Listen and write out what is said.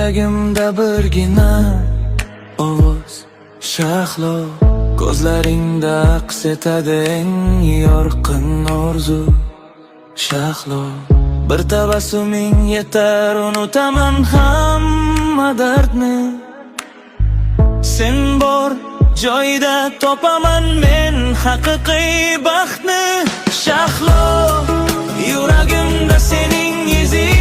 Yuragimda birgina ovoz Shahlo, ko'zlaringda aks etadi eng yorqin orzu Shahlo, bir tabassuming yetar, unutaman hamma dardni. Sen bor joyda topaman men haqiqiy baxtni. Shahlo, yuragimda sening izing